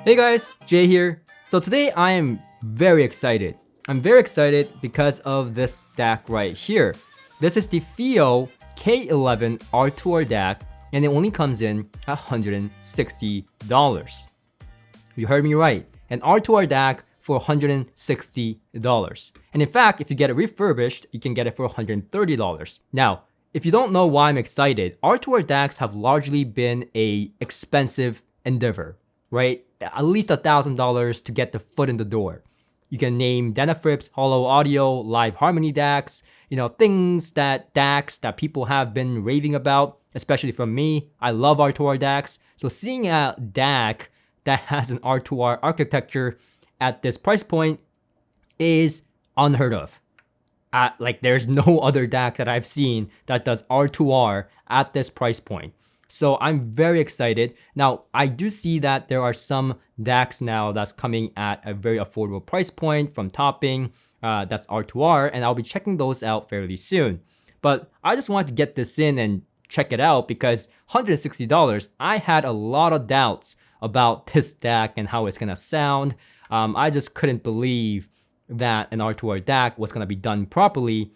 Hey guys, Jay here. So today I am very excited. I'm very excited because of this DAC right here. This is the Fiio K11 R2R DAC and it only comes in at $160. You heard me right, an R2R DAC for $160. And in fact, if you get it refurbished, you can get it for $130. Now, if you don't know why I'm excited, R2R DACs have largely been an expensive endeavor, right? At least $1,000 to get the foot in the door. You can name Denafrips, Hollow Audio, Live Harmony DACs, things DACs that people have been raving about, especially from me. I love R2R DACs. So seeing a DAC that has an R2R architecture at this price point is unheard of. There's no other DAC that I've seen that does R2R at this price point. So I'm very excited. Now, I do see that there are some DACs now that's coming at a very affordable price point from Topping, that's R2R, and I'll be checking those out fairly soon. But I just wanted to get this in and check it out because $160, I had a lot of doubts about this DAC and how it's gonna sound. I just couldn't believe that an R2R DAC was gonna be done properly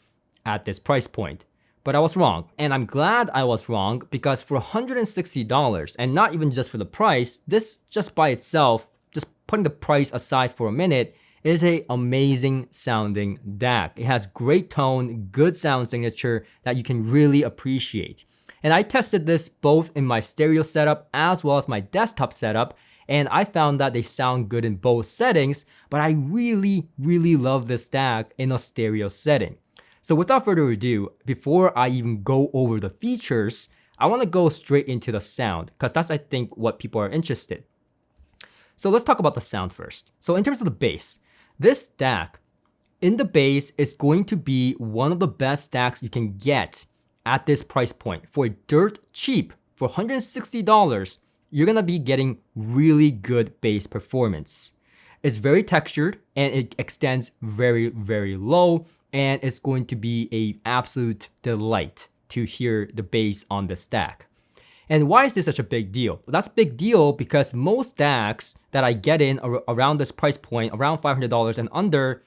at this price point. But I was wrong, and I'm glad I was wrong because for $160, and not even just for the price, this just by itself, just putting the price aside for a minute, is an amazing sounding DAC. It has great tone, good sound signature that you can really appreciate. And I tested this both in my stereo setup as well as my desktop setup, and I found that they sound good in both settings, but I really love this DAC in a stereo setting. So without further ado, before I even go over the features, I want to go straight into the sound because that's, I think, what people are interested. So let's talk about the sound first. So in terms of the bass, this DAC in the bass is going to be one of the best DACs you can get at this price point. For dirt cheap, for $160, you're going to be getting really good bass performance. It's very textured and it extends very low. And it's going to be an absolute delight to hear the bass on this DAC. And why is this such a big deal? Well, that's a big deal because most DACs that I get in around this price point, around $500 and under,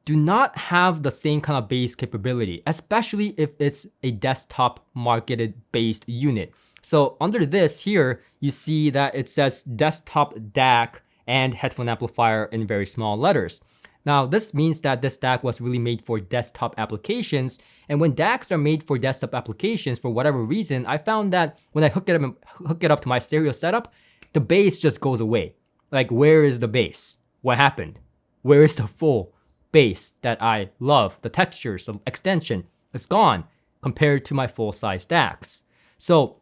do not have the same kind of bass capability, especially if it's a desktop marketed based unit. So under this here, you see that it says desktop DAC and headphone amplifier in very small letters. Now, this means that this DAC was really made for desktop applications. And when DACs are made for desktop applications, for whatever reason, I found that when I hook it up to my stereo setup, the bass just goes away. Like, where is the bass? What happened? Where is the full bass that I love? The textures, the extension, it's gone compared to my full-size DACs. So,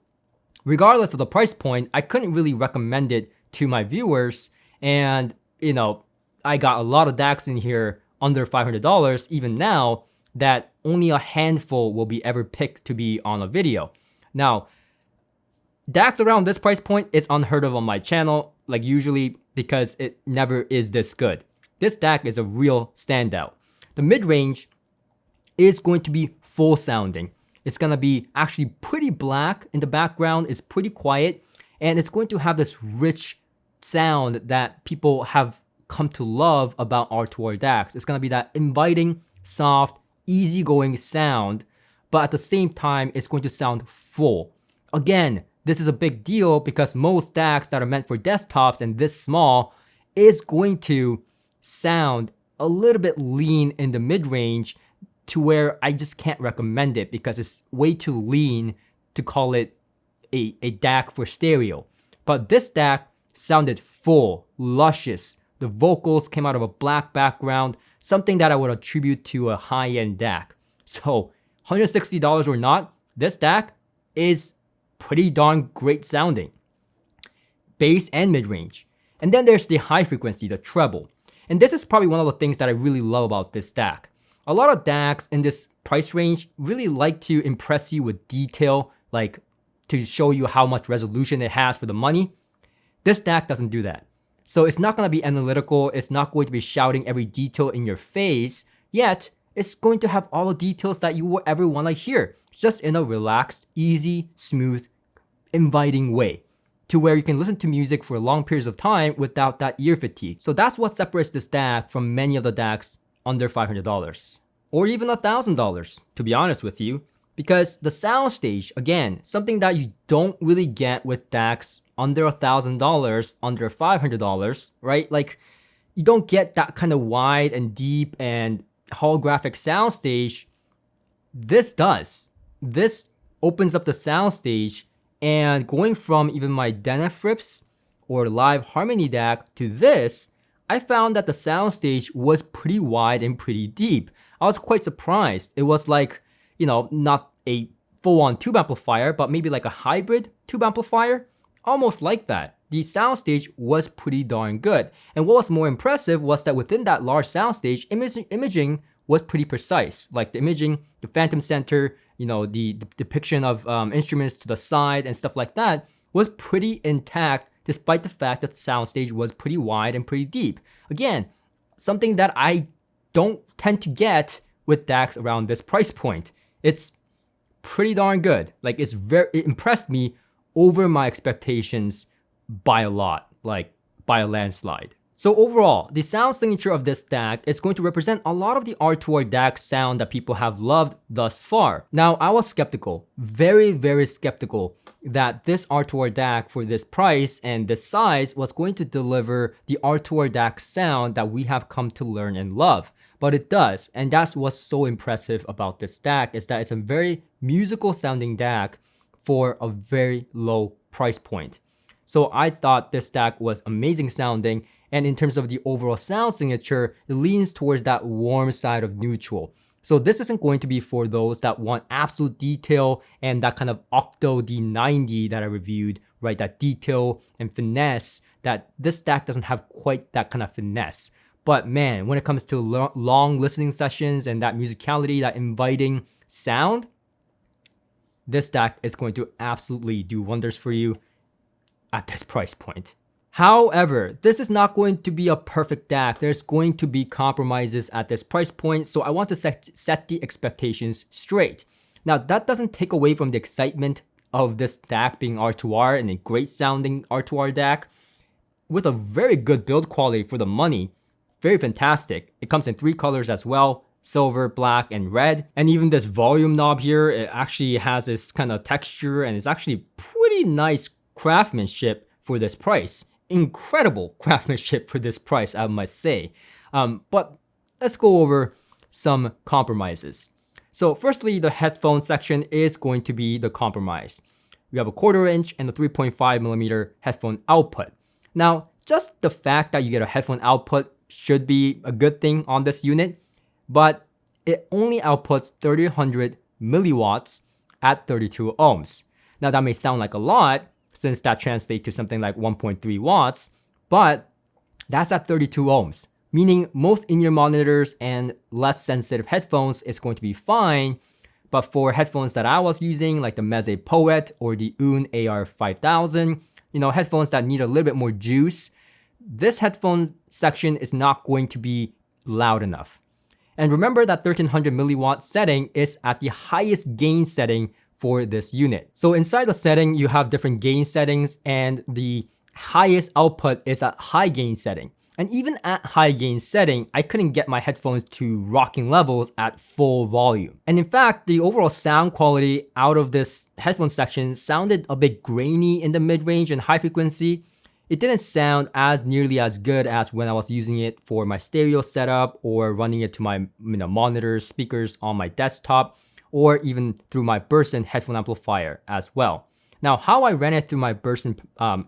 regardless of the price point, I couldn't really recommend it to my viewers. And, I got a lot of DACs in here under $500 even now that only a handful will be ever picked to be on a video. Now, DACs around this price point, it's unheard of on my channel, like usually because it never is this good. This DAC is a real standout. The mid-range is going to be full sounding. It's gonna be actually pretty black in the background, it's pretty quiet, and it's going to have this rich sound that people have come to love about R2R DACs. It's gonna be that inviting, soft, easygoing sound, but at the same time, it's going to sound full. Again, this is a big deal because most DACs that are meant for desktops and this small is going to sound a little bit lean in the mid-range to where I just can't recommend it because it's way too lean to call it a DAC for stereo. But this DAC sounded full, luscious. The vocals came out of a black background, something that I would attribute to a high-end DAC. So $160 or not, this DAC is pretty darn great sounding. Bass and mid-range. And then there's the high frequency, the treble. And this is probably one of the things that I really love about this DAC. A lot of DACs in this price range really like to impress you with detail, like to show you how much resolution it has for the money. This DAC doesn't do that. So it's not going to be analytical, it's not going to be shouting every detail in your face, yet it's going to have all the details that you will ever want to hear, just in a relaxed, easy, smooth, inviting way. to where you can listen to music for long periods of time without that ear fatigue. So that's what separates this DAC from many of the DACs under $500 or even $1,000, to be honest with you, because the soundstage, again, something that you don't really get with DACs under $1,000, under $500, right? Like, you don't get that kind of wide and deep and holographic soundstage. This does. This opens up the soundstage, and going from even my Denefrips or Live Harmony DAC to this, I found that the soundstage was pretty wide and pretty deep. I was quite surprised. It was like, not a full-on tube amplifier, but maybe like a hybrid tube amplifier, almost like that. The soundstage was pretty darn good. And what was more impressive was that within that large soundstage, imaging was pretty precise. Like the imaging, the phantom center, the depiction of instruments to the side and stuff like that was pretty intact, despite the fact that the soundstage was pretty wide and pretty deep. Again, something that I don't tend to get with DACs around this price point. It's pretty darn good. Like, it impressed me over my expectations by a lot, like by a landslide. So overall, the sound signature of this DAC is going to represent a lot of the R2R DAC sound that people have loved thus far. Now, I was skeptical, very, very skeptical that this R2R DAC for this price and this size was going to deliver the R2R DAC sound that we have come to learn and love. But it does, and that's what's so impressive about this DAC, is that it's a very musical sounding DAC for a very low price point. So I thought this DAC was amazing sounding, and in terms of the overall sound signature, it leans towards that warm side of neutral. So this isn't going to be for those that want absolute detail and that kind of Octo D90 that I reviewed, right? That detail and finesse, that this DAC doesn't have quite that kind of finesse. But man, when it comes to long listening sessions and that musicality, that inviting sound, this DAC is going to absolutely do wonders for you at this price point. However, this is not going to be a perfect DAC. There's going to be compromises at this price point, so I want to set the expectations straight. Now, that doesn't take away from the excitement of this DAC being R2R and a great sounding R2R DAC with a very good build quality for the money. Very fantastic. It comes in 3 colors as well: silver, black, and red. And even this volume knob here, it actually has this kind of texture and it's actually pretty nice craftsmanship for this price. Incredible craftsmanship for this price, I must say. But let's go over some compromises. So firstly, the headphone section is going to be the compromise. We have a 1/4 inch and a 3.5 millimeter headphone output. Now, just the fact that you get a headphone output should be a good thing on this unit, but it only outputs 3000 milliwatts at 32 ohms. Now that may sound like a lot, since that translates to something like 1.3 watts, but that's at 32 ohms, meaning most in-ear monitors and less sensitive headphones is going to be fine. But for headphones that I was using, like the Meze Poet or the Oon AR5000, headphones that need a little bit more juice, this headphone section is not going to be loud enough. And remember that 1300 milliwatt setting is at the highest gain setting for this unit. So inside the setting, you have different gain settings, and the highest output is at high gain setting. And even at high gain setting, I couldn't get my headphones to rocking levels at full volume. And in fact, the overall sound quality out of this headphone section sounded a bit grainy in the mid-range and high frequency. It didn't sound as nearly as good as when I was using it for my stereo setup or running it to my monitors, speakers on my desktop, or even through my Burson headphone amplifier as well. Now, how I ran it through my Burson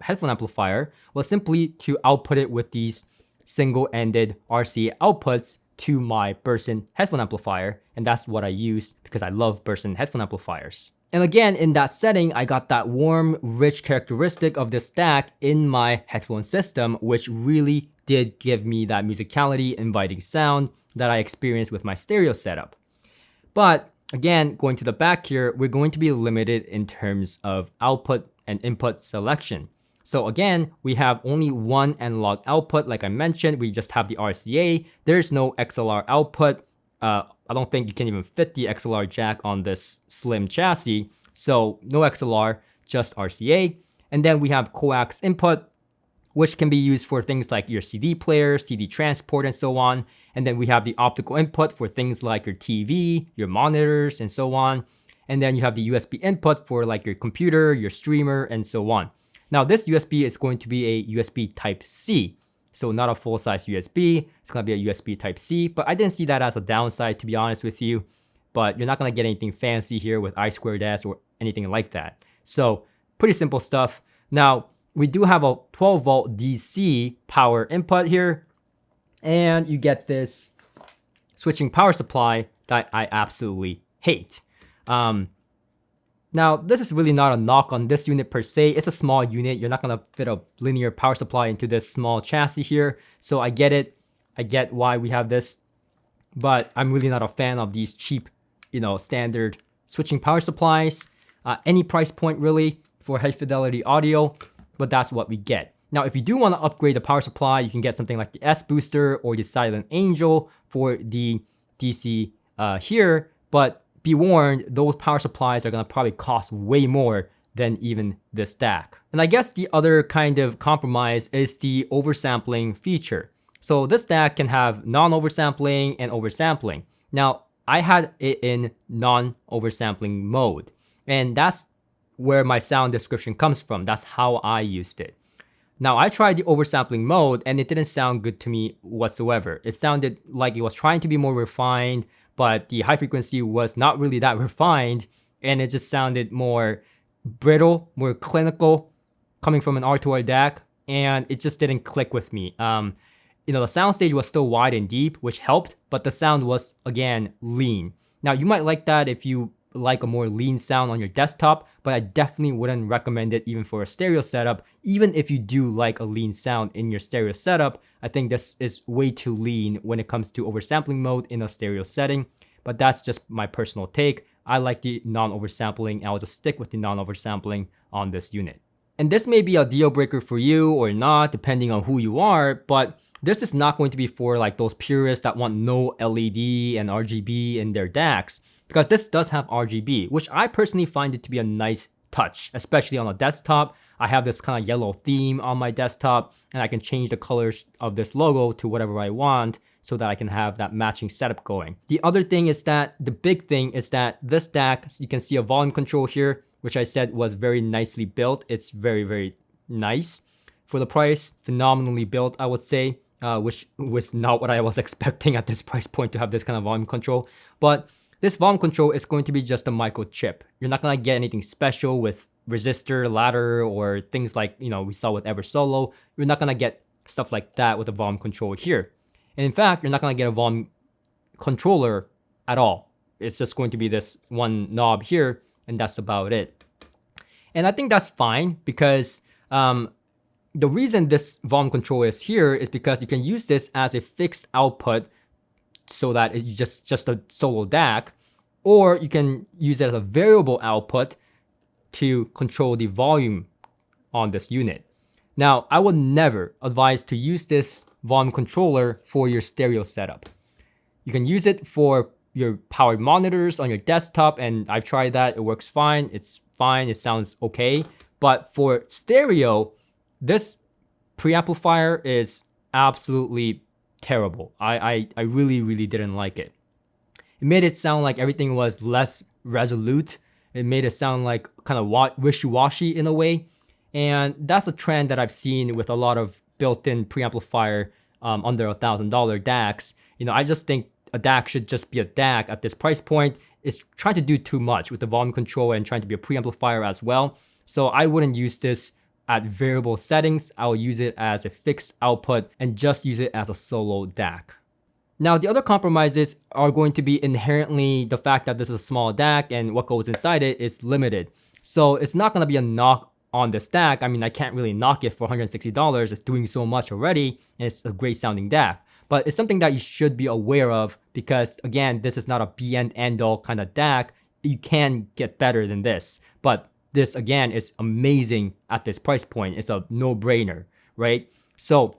headphone amplifier was simply to output it with these single-ended RCA outputs to my Burson headphone amplifier, and that's what I used because I love Burson headphone amplifiers. And again, in that setting, I got that warm, rich characteristic of this DAC in my headphone system, which really did give me that musicality, inviting sound that I experienced with my stereo setup. But again, going to the back here, we're going to be limited in terms of output and input selection. So again, we have only one analog output. Like I mentioned, we just have the RCA. There's no XLR output. I don't think you can even fit the XLR jack on this slim chassis. So no XLR, just RCA. And then we have coax input, which can be used for things like your CD player, CD transport, and so on. And then we have the optical input for things like your TV, your monitors, and so on. And then you have the USB input for like your computer, your streamer, and so on. Now this USB is going to be a USB Type-C. So not a full-size USB, it's gonna be a USB Type-C, but I didn't see that as a downside, to be honest with you. But you're not gonna get anything fancy here with I2S or anything like that. So pretty simple stuff. Now, we do have a 12 volt DC power input here, and you get this switching power supply that I absolutely hate. Now, this is really not a knock on this unit per se. It's a small unit. You're not going to fit a linear power supply into this small chassis here. So I get it. I get why we have this, but I'm really not a fan of these cheap, standard switching power supplies. Any price point really for high fidelity audio, but that's what we get. Now, if you do want to upgrade the power supply, you can get something like the S Booster or the Silent Angel for the DC here, but be warned, those power supplies are going to probably cost way more than even this DAC. And I guess the other kind of compromise is the oversampling feature. So this DAC can have non-oversampling and oversampling. Now, I had it in non-oversampling mode, and that's where my sound description comes from. That's how I used it. Now, I tried the oversampling mode, and it didn't sound good to me whatsoever. It sounded like it was trying to be more refined, but the high frequency was not really that refined, and it just sounded more brittle, more clinical, coming from an R2R DAC, and it just didn't click with me. The soundstage was still wide and deep, which helped, but the sound was, again, lean. Now, you might like that if you like a more lean sound on your desktop, but I definitely wouldn't recommend it even for a stereo setup. Even if you do like a lean sound in your stereo setup, I think this is way too lean when it comes to oversampling mode in a stereo setting. But that's just my personal take. I like the non-oversampling. I'll just stick with the non-oversampling on this unit. And this may be a deal breaker for you or not, depending on who you are, but this is not going to be for like those purists that want no LED and RGB in their DACs, because this does have RGB, which I personally find it to be a nice touch, especially on a desktop. I have this kind of yellow theme on my desktop, and I can change the colors of this logo to whatever I want so that I can have that matching setup going. The other thing is that, the big thing is that this DAC, you can see a volume control here, which I said was very nicely built. It's very, very nice. For the price, phenomenally built, I would say, which was not what I was expecting at this price point to have this kind of volume control. But this volume control is going to be just a microchip. You're not going to get anything special with resistor, ladder, or things like, we saw with Ever Solo. You're not going to get stuff like that with the volume control here. And in fact, you're not going to get a volume controller at all. It's just going to be this one knob here, and that's about it. And I think that's fine, because the reason this volume control is here is because you can use this as a fixed output so that it's just a solo DAC, or you can use it as a variable output to control the volume on this unit. Now, I would never advise to use this volume controller for your stereo setup. You can use it for your powered monitors on your desktop, and I've tried that. It works fine. It's fine. It sounds okay. But for stereo, this preamplifier is absolutely terrible. I really, really didn't like it. It made it sound like everything was less resolute. It made it sound like kind of wishy-washy in a way. And that's a trend that I've seen with a lot of built-in preamplifier under $1,000 DACs. I just think a DAC should just be a DAC at this price point. It's trying to do too much with the volume control and trying to be a preamplifier as well. So I wouldn't use this at variable settings. I'll use it as a fixed output and just use it as a solo DAC. Now, the other compromises are going to be inherently the fact that this is a small DAC and what goes inside it is limited. So it's not going to be a knock on this DAC. I mean, I can't really knock it for $160. It's doing so much already, and it's a great sounding DAC. But it's something that you should be aware of because, again, this is not a be-end, end-all kind of DAC. You can get better than this. But this, again, is amazing at this price point. It's a no-brainer, right? So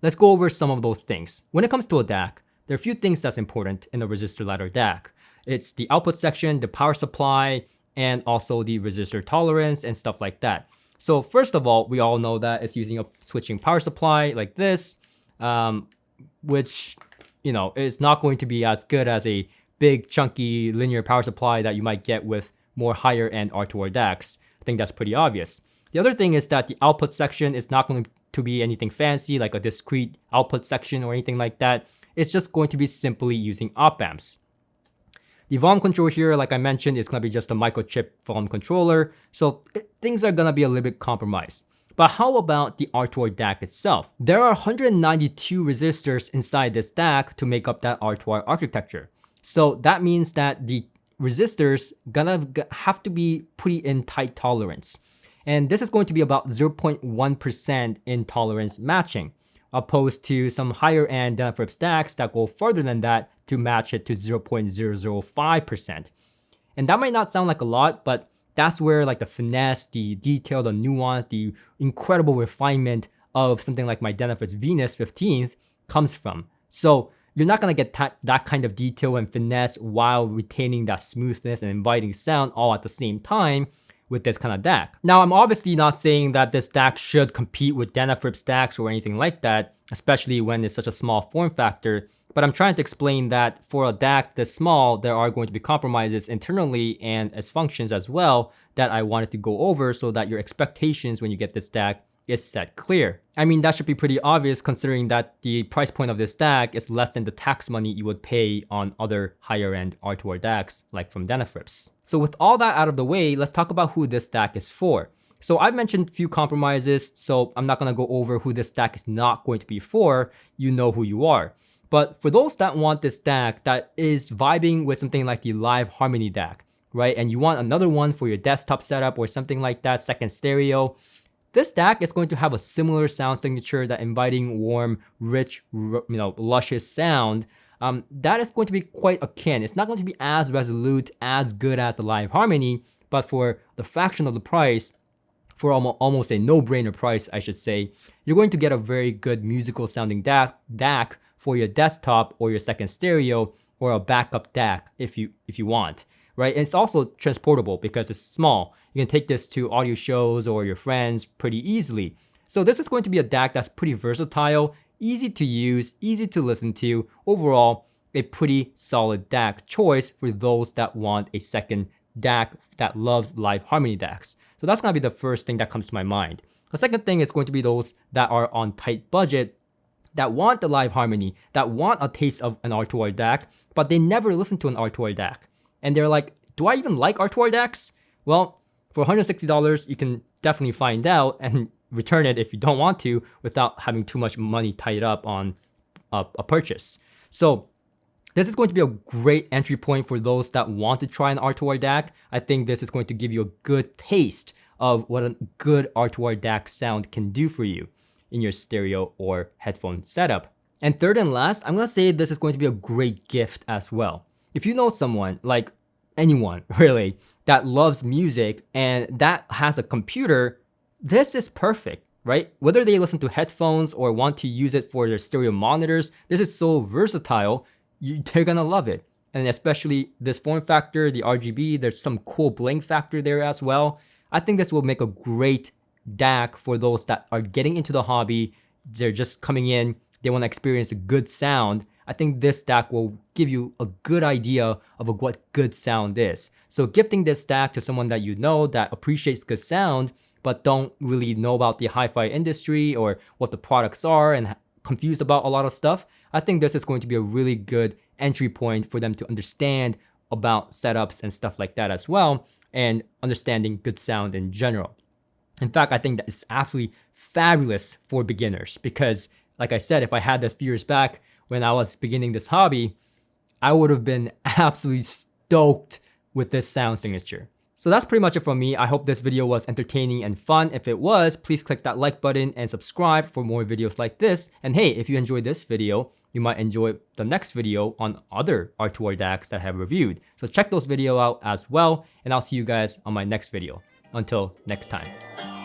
let's go over some of those things. When it comes to a DAC, there are a few things that's important in a resistor ladder DAC. It's the output section, the power supply, and also the resistor tolerance and stuff like that. So first of all, we all know that it's using a switching power supply like this, which, you know, is not going to be as good as a big chunky linear power supply that you might get with more higher end R2R DACs. I think that's pretty obvious. The other thing is that the output section is not going to be anything fancy like a discrete output section or anything like that. It's just going to be simply using op amps. The volume control here, like I mentioned, is going to be just a microchip volume controller, so things are going to be a little bit compromised. But how about the R2R DAC itself? There are 192 resistors inside this DAC to make up that R2R architecture. So that means that the resistors gonna have to be pretty in tight tolerance. And this is going to be about 0.1% in tolerance matching, opposed to some higher end Denafrips DACs that go further than that to match it to 0.005%. And that might not sound like a lot, but that's where like the finesse, the detail, the nuance, the incredible refinement of something like my Denafrips Venus 15th comes from. So you're not gonna get that kind of detail and finesse while retaining that smoothness and inviting sound all at the same time with this kind of DAC. Now, I'm obviously not saying that this DAC should compete with Denafrips DACs or anything like that, especially when it's such a small form factor, but I'm trying to explain that for a DAC this small, there are going to be compromises internally and as functions as well that I wanted to go over so that your expectations when you get this DAC is set clear. I mean, that should be pretty obvious considering that the price point of this DAC is less than the tax money you would pay on other higher end R2R DACs like from Denafrips. So with all that out of the way, let's talk about who this DAC is for. So I've mentioned a few compromises, so I'm not gonna go over who this DAC is not going to be for. You know who you are. But for those that want this DAC that is vibing with something like the Live Harmony DAC, right? And you want another one for your desktop setup or something like that, second stereo, this DAC is going to have a similar sound signature, that inviting, warm, rich, luscious sound. That is going to be quite akin. It's not going to be as resolute, as good as the Live Harmony, but for the fraction of the price, for almost a no-brainer price, I should say, you're going to get a very good musical sounding DAC for your desktop or your second stereo or a backup DAC if you want, right? And it's also transportable because it's small. You can take this to audio shows or your friends pretty easily. So this is going to be a DAC that's pretty versatile, easy to use, easy to listen to. Overall, a pretty solid DAC choice for those that want a second DAC that loves Live Harmony DACs. So that's gonna be the first thing that comes to my mind. The second thing is going to be those that are on tight budget, that want the Live Harmony, that want a taste of an R2R DAC, but they never listen to an R2R DAC. And they're like, do I even like R2R DACs? Well, for $160, you can definitely find out and return it if you don't want to without having too much money tied up on a purchase. So this is going to be a great entry point for those that want to try an R2R DAC. I think this is going to give you a good taste of what a good R2R DAC sound can do for you in your stereo or headphone setup. And third and last, I'm gonna say this is going to be a great gift as well. If you know someone, like anyone really, that loves music and that has a computer, this is perfect, right? Whether they listen to headphones or want to use it for their stereo monitors, this is so versatile, they're gonna love it. And especially this form factor, the RGB, there's some cool bling factor there as well. I think this will make a great DAC for those that are getting into the hobby. They're just coming in, they wanna experience a good sound. I think this DAC will give you a good idea of what good sound is. So gifting this DAC to someone that you know that appreciates good sound, but don't really know about the hi-fi industry or what the products are and confused about a lot of stuff, I think this is going to be a really good entry point for them to understand about setups and stuff like that as well, and understanding good sound in general. In fact, I think that it's absolutely fabulous for beginners because, like I said, if I had this few years back, when I was beginning this hobby, I would have been absolutely stoked with this sound signature. So that's pretty much it from me. I hope this video was entertaining and fun. If it was, please click that like button and subscribe for more videos like this. And hey, if you enjoyed this video, you might enjoy the next video on other R2R DACs that I have reviewed. So check those videos out as well, and I'll see you guys on my next video. Until next time.